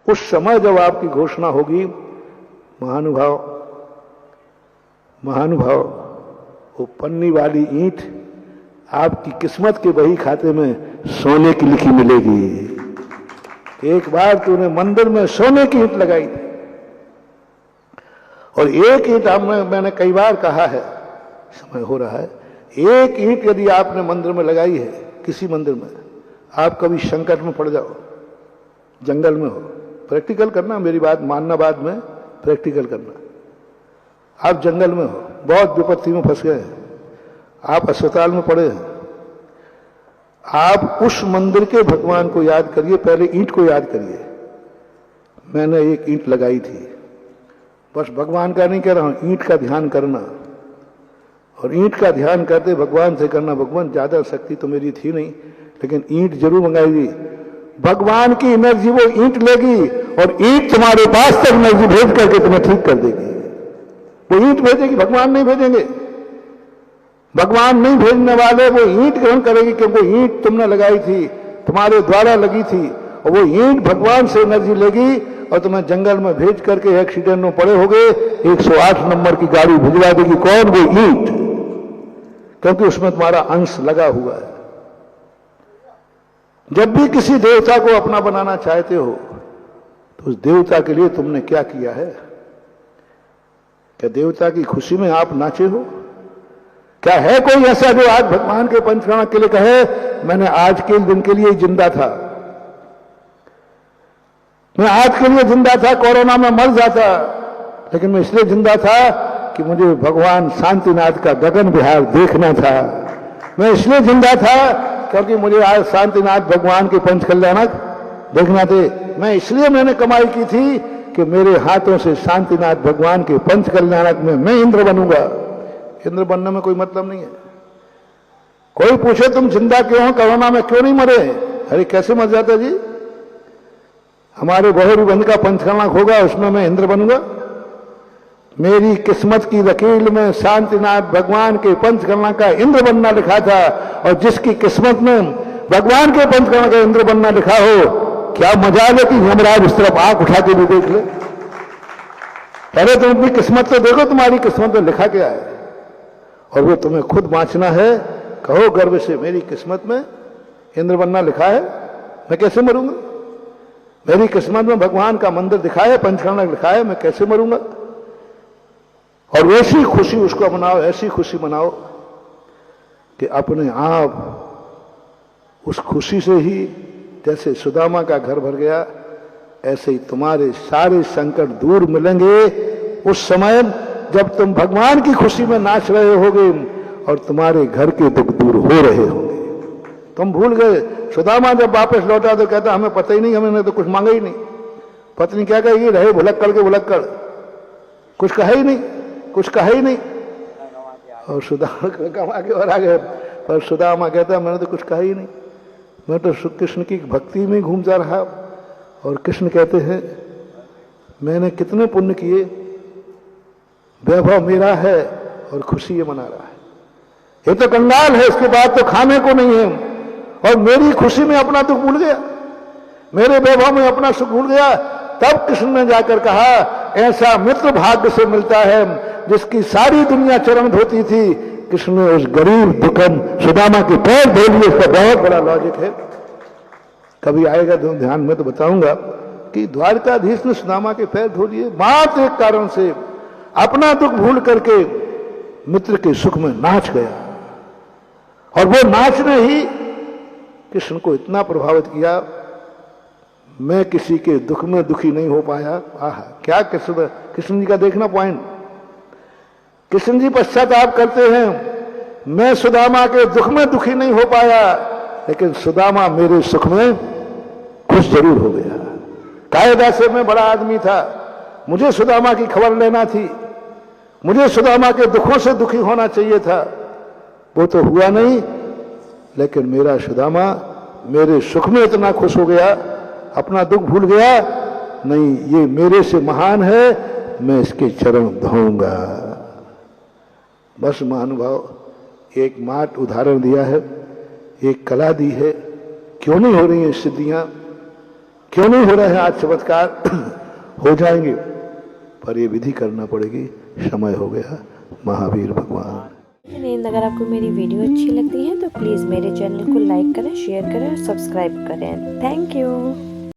उस समय जब आपकी घोषणा होगी, महानुभाव महानुभाव, वो पन्नी वाली ईंट आपकी किस्मत के बही खाते में सोने की लिखी मिलेगी। एक बार तूने मंदिर में सोने की ईंट लगाई थी, और एक ईंट मैंने कई बार कहा है, समय हो रहा है, एक ईंट यदि आपने मंदिर में लगाई है, किसी मंदिर में, आप कभी संकट में पड़ जाओ, जंगल में हो, प्रैक्टिकल करना, मेरी बात मानना, बाद में प्रैक्टिकल करना। आप जंगल में हो, बहुत विपत्ति में फंस गए हैं, आप अस्पताल में पड़े हैं, आप उस मंदिर के भगवान को याद करिए, पहले ईंट को याद करिए। मैंने एक ईंट लगाई थी, बस भगवान का नहीं कह रहा हूं, ईंट का ध्यान करना। और ईंट का ध्यान करते भगवान से करना, भगवान ज्यादा शक्ति तो मेरी थी नहीं, लेकिन ईंट जरूर मंगाएगी। भगवान की एनर्जी वो ईंट लेगी, और ईंट तुम्हारे पास तक एनर्जी भेज करके तुम्हें ठीक कर देगी। वो ईंट भेजेगी, भगवान नहीं भेजेंगे। भगवान नहीं भेजने वाले, वो ईंट ग्रहण करेगी, क्योंकि वो ईंट तुमने लगाई थी, तुम्हारे द्वारा लगी थी, और वो ईंट भगवान से एनर्जी लेगी और तुम्हें जंगल में भेज करके एक्सीडेंट में पड़े होगे, 108 नंबर की गाड़ी भिजवा देगी। कौन? वो ईंट, क्योंकि उसमें तुम्हारा अंश लगा हुआ है। जब भी किसी देवता को अपना बनाना चाहते हो, तो उस देवता के लिए तुमने क्या किया है? क्या देवता की खुशी में आप नाचे हो? क्या है कोई ऐसा जो आज भगवान के पंचकर्मा के लिए कहे, मैंने आज के दिन के लिए जिंदा था, मैं आज के लिए जिंदा था, कोरोना में मर जाता, लेकिन मैं इसलिए जिंदा था कि मुझे भगवान शांतिनाथ का गगन विहार देखना था। मैं इसलिए जिंदा था क्योंकि मुझे आज शांतिनाथ भगवान के पंचकल्याणक देखना थे। मैं इसलिए मैंने कमाई की थी कि मेरे हाथों से शांतिनाथ भगवान के पंचकल्याणक में मैं इंद्र बनूंगा। इंद्र बनने में कोई मतलब नहीं है। कोई पूछे तुम जिंदा क्यों हो, कोरोना में क्यों नहीं मरे? अरे कैसे मर जाता जी? हमारे बहुरूबंध का पंचकल्याणक होगा, उसमें मैं इंद्र बनूंगा। मेरी किस्मत की लकीर में शांतिनाथ भगवान के पंचकल्याणक का इंद्र बनना लिखा था, और जिसकी किस्मत में भगवान के पंचकल्याणक का इंद्र बनना लिखा हो, क्या मजा ले कि यमराज इस तरफ आंख उठा के भी देख ले। पहले तुम अपनी किस्मत तो देखो, तुम्हारी किस्मत में लिखा क्या है, और वो तुम्हें खुद बांचना है। कहो गर्व से, मेरी किस्मत में इंद्र बनना लिखा है, मैं कैसे मरूंगा? मेरी किस्मत में भगवान का मंदिर दिखा है, पंचकल्याणक लिखा है, मैं कैसे मरूंगा? और वैसी खुशी उसको मनाओ, ऐसी खुशी मनाओ कि अपने आप उस खुशी से ही, जैसे सुदामा का घर भर गया, ऐसे ही तुम्हारे सारे संकट दूर मिलेंगे उस समय जब तुम भगवान की खुशी में नाच रहे होगे और तुम्हारे घर के दुख दूर हो रहे होंगे। तुम भूल गए। सुदामा जब वापस लौटा तो कहता हमें पता ही नहीं, हमने तो कुछ मांगा ही नहीं। पत्नी क्या कहेगी? रहे भुलक्कड़ के भुलक्कड़, कुछ कहा ही नहीं, कुछ कहा ही नहीं। और सुदामा कमा के और आ गए, पर सुदामा कहता मैंने तो कुछ कहा ही नहीं, मैं तो कृष्ण की भक्ति में घूमता रहा। और कृष्ण कहते हैं मैंने कितने पुण्य किए, वैभव मेरा है और खुशी ये मना रहा है। ये तो कंगाल है, इसके बाद तो खाने को नहीं है, और मेरी खुशी में अपना दुख भूल गया, मेरे वैभव में अपना सुख भूल गया। तब कृष्ण ने जाकर कहा ऐसा मित्र भाग्य से मिलता है जिसकी सारी दुनिया चरण धोती थी। कृष्ण ने उस गरीब दुखन सुदामा के पैर धो लिए। इसका बहुत बड़ा लॉजिक है, कभी आएगा तो ध्यान में तो बताऊंगा कि द्वारकाधीश ने सुदामा के पैर धो लिए मात्र एक कारण से, अपना दुख भूल करके मित्र के सुख में नाच गया। और वो नाचने ही कृष्ण को इतना प्रभावित किया, मैं किसी के दुख में दुखी नहीं हो पाया। आहा, क्या कृष्ण जी का देखना पॉइंट। कृष्ण जी पश्चाताप करते हैं, मैं सुदामा के दुख में दुखी नहीं हो पाया, लेकिन सुदामा मेरे सुख में खुश जरूर हो गया। कायदा से मैं बड़ा आदमी था, मुझे सुदामा की खबर लेना थी, मुझे सुदामा के दुखों से दुखी होना चाहिए था, वो तो हुआ नहीं। लेकिन मेरा सुदामा मेरे सुख में इतना खुश हो गया, अपना दुख भूल गया। नहीं, ये मेरे से महान है, मैं इसके चरण धोऊंगा। बस महानुभाव एक मात्र उदाहरण दिया है, एक कला दी है। क्यों नहीं हो रही हैं सिद्धियां, क्यों नहीं हो रहे हैं आज चमत्कार? हो जाएंगे, पर ये विधि करना पड़ेगी। समय हो गया महावीर भगवान। अगर आपको मेरी वीडियो अच्छी लगती है तो प्लीज़ मेरे चैनल को लाइक करें, शेयर करें और सब्सक्राइब करें। Thank you.